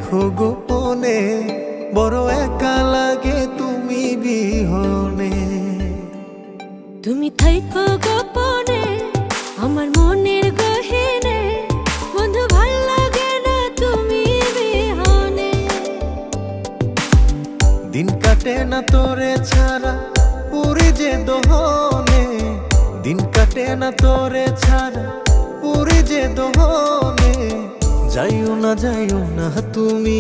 থাইকো গোপনে, বড় একা লাগে তুমি বিহনে। তুমি থাইকো গোপনে আমার মনের গহীনে, বন্ধু ভাল লাগে না তুমি বিহনে। দিন কাটে না তোরে ছাড়া পুরি যে দোহনে, দিন কাটে না তোরে ছাড়া পুরি যে দোহনে। যাইও না তুমি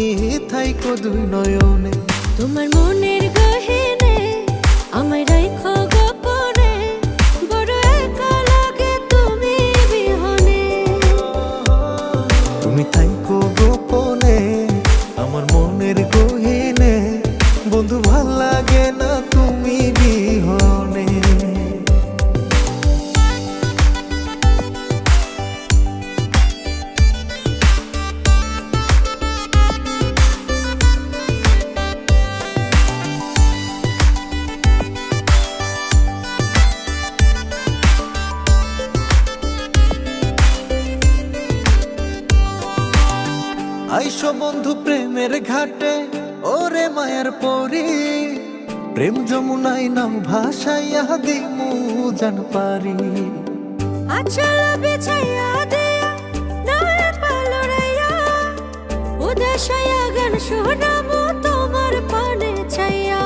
থাইকো দুই নয়নে। তোমার মনের গহীনে আমায় রাইখো গোপনে, বড় একা লাগে তুমি বিহনে। তুমি থাইকো গোপনে আমার মনের গহীনে, বন্ধু ভাল লাগে না তুমি বিহনে। আইসো বন্ধু প্রেমের ঘাটে ওরে মায়ার পরি, প্রেম যমুনায় নাম ভাসাইয়া দিমু জান পারি। আচল বিছাইয়া দিয়া নয় পালরাইয়া, উদাসায়া গান শোনামু তোমার পানে চাইয়া।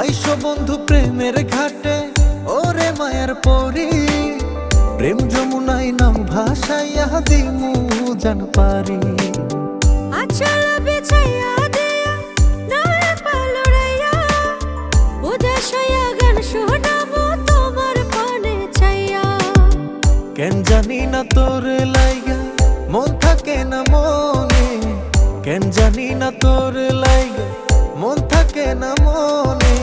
আইসো বন্ধু প্রেমের ঘাটে ওরে মায়ার পরি, প্রেম যমুনায় নাম ভাসাইয়া দিমু জান পারি। আচল বিছাইয়া দিয়া নয় পালরাইয়া, উদাসায়া গান শোনামু তোমার পানে চাইয়া। কেন জানি না তোর লাইগা মন থাকে না মনে, কেন জানি না তোর লাইগা মন থাকে না মনে।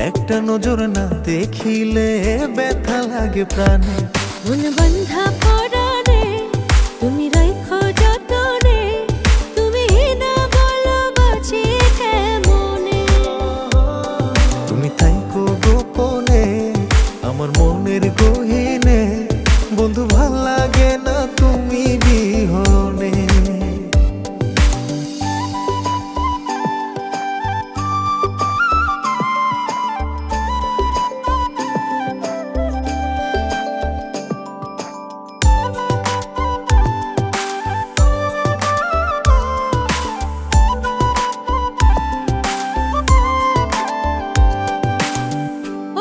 একটা নজর না দেখিলে ব্যথা লাগে প্রাণে। মন বন্ধা পরানে তুমি রাইখো যতনে, তুমি না বলো বাঁচি কেমনে। তুমি থাইকো গোপনে আমার মনের গহীনে, বন্ধু ভাল লাগে না তুমি বিহনে।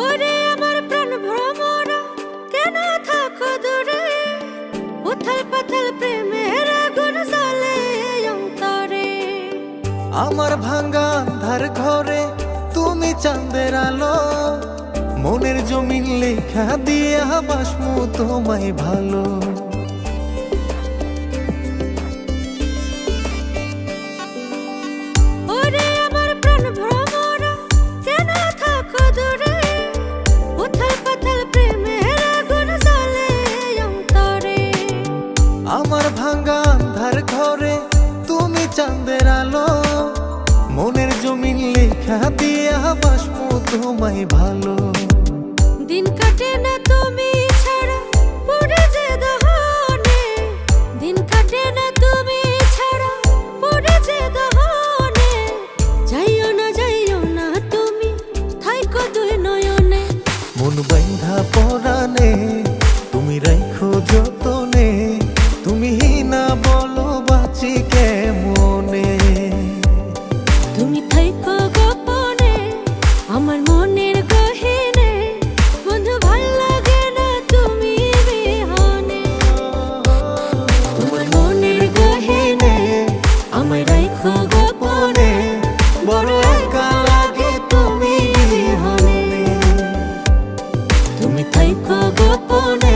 ওরে আমার প্রাণ ভ্রমরা কেন থাকো দূরে, উথাল পাথাল প্রেমের আগুন জ্বলে অন্তরে। আমার ভাঙ্গা আন্ধার ঘরে তুমি চাঁদের আলো, মনের জমিন লেখা দিয়া বাসমু তোমায় ভালো। ওরে আমার প্রাণ ভ্রমরা কেন থাকো দূরে, উথাল পাথাল প্রেমের আগুন জ্বলে অন্তরে। আমার ভাঙ্গা আন্ধার ঘরে তুমি চাঁদের আলো, মনের জমিন লেখা দিয়া বাসমু তোমায় ভালো। দিন কাটে না তুমি ছাড়া পড়ে যে দহনে, দিন কাটে না তুমি ছাড়া পড়ে যে দহনে। যাইও না তুমি থাইকো দুই নয়নে। মন বাইন্ধা পরানে তুমি রাইখো যতনে, তুমি না বলো বাঁচি কেমনে। তুমি থাইকো গোপনে আমার মনের গহীনে, বন্ধু ভাল লাগে না তুমি বিহনে। তোমার মনের গহীনে আমায় রাইখো গোপনে, বড় একা লাগে তুমি বিহনে। তুমি থাইকো গোপনে।